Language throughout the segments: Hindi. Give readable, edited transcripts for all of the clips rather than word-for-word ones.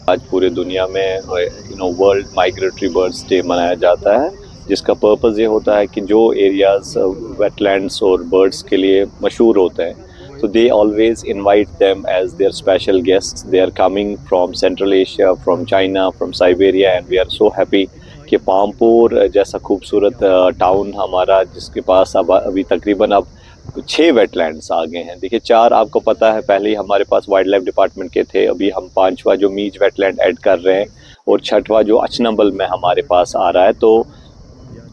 आज पूरे दुनिया में वर्ल्ड माइग्रेटरी बर्ड्स डे मनाया जाता है, जिसका पर्पस ये होता है कि जो एरियाज वेटलैंड्स और बर्ड्स के लिए मशहूर होते हैं, तो they always invite them as their special guests. They are coming from central Asia, from China, from Siberia, and we are so happy कि पामपोर जैसा खूबसूरत टाउन हमारा, जिसके पास अब अभी तकरीबन अब 6 वेटलैंड्स आ गए हैं। देखिए, 4 आपको पता है पहले ही हमारे पास वाइल्ड लाइफ डिपार्टमेंट के थे, अभी हम 5वां जो मीज वेटलैंड ऐड कर रहे हैं, और 6वां जो अचनबल में हमारे पास आ रहा है। तो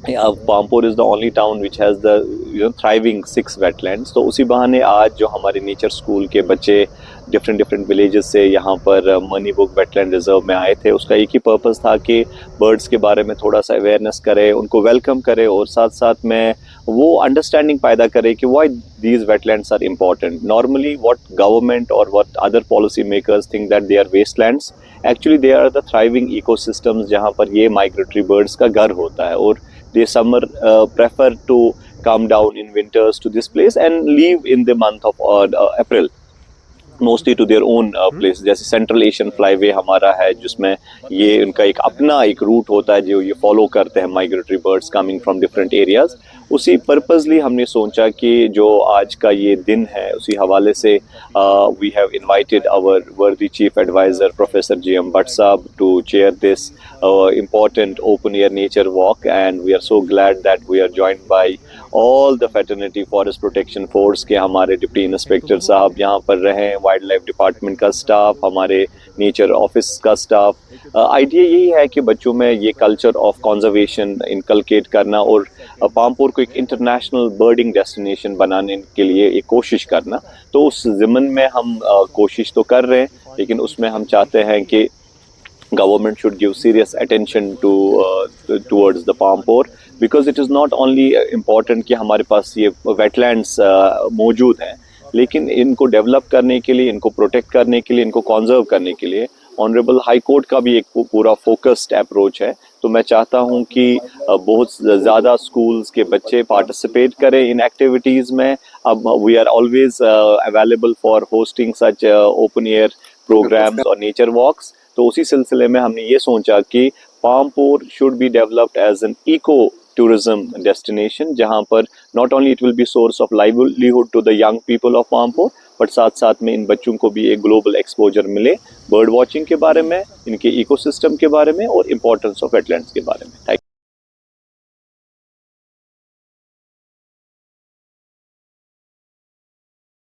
Pampore is the only town which has the thriving 6 wetlands. तो उसी बहाने आज जो हमारे नेचर स्कूल के बच्चे डिफरेंट डिफरेंट विलेजेस से यहाँ पर मनीबुक वेटलैंड रिजर्व में आए थे, उसका एक ही पर्पस था कि बर्ड्स के बारे में थोड़ा सा अवेयरनेस करें, उनको वेलकम करें, और साथ साथ में वो अंडरस्टैंडिंग पैदा करे कि why these wetlands are important. Normally what government or what other policy makers think that they are wastelands, actually they are the thriving ecosystems जहाँ पर ये migratory birds का घर होता है, और they summer prefer to come down in winters to this place and leave in the month of April mostly to their own place. जैसे सेंट्रल एशियन फ्लाईवे हमारा है, जिसमें ये उनका एक अपना एक रूट होता है जो ये फॉलो करते हैं migratory birds coming from different areas. उसी पर्पजली हमने सोचा कि जो आज का ये दिन है, उसी हवाले से we have invited our worthy chief adviser professor GM Bhat sahab to chair this important open air nature walk, and we are so glad that we are joined by all the fraternity forest protection force के हमारे डिप्टी इंस्पेक्टर साहब यहाँ पर रहे, वाइल्ड लाइफ डिपार्टमेंट का स्टाफ, हमारे नेचर ऑफिस का स्टाफ। आइडिया यही है कि बच्चों में ये कल्चर ऑफ कंजर्वेशन इनकलकेट करना, और पामपोर को एक इंटरनेशनल बर्डिंग डेस्टिनेशन बनाने के लिए एक कोशिश करना। तो उस ज़िम्मन में हम कोशिश तो कर रहे हैं, लेकिन उसमें हम चाहते हैं कि government should give serious attention to towards the Pampore, because it is not only important कि हमारे पास ये wetlands मौजूद हैं, लेकिन इनको डेवलप करने के लिए, इनको प्रोटेक्ट करने के लिए, इनको कॉन्जर्व करने के लिए ऑनरेबल हाई कोर्ट का भी एक पूरा फोकस्ड अप्रोच है। तो मैं चाहता हूं कि बहुत ज़्यादा स्कूल्स के बच्चे पार्टिसिपेट करें इन एक्टिविटीज़ में। अब we are always available for hosting such open air programs और नेचर वॉक्स। तो उसी सिलसिले में हमने ये सोचा कि Pampore should be developed as an eco tourism destination, जहां पर not only it will be source of livelihood to the young people of Pampore, but साथ साथ में इन बच्चों को भी एक ग्लोबल एक्सपोजर मिले बर्ड वॉचिंग के बारे में, इनके इकोसिस्टम के बारे में, और इम्पोर्टेंस ऑफ वेटलैंड्स के बारे में। Thank you.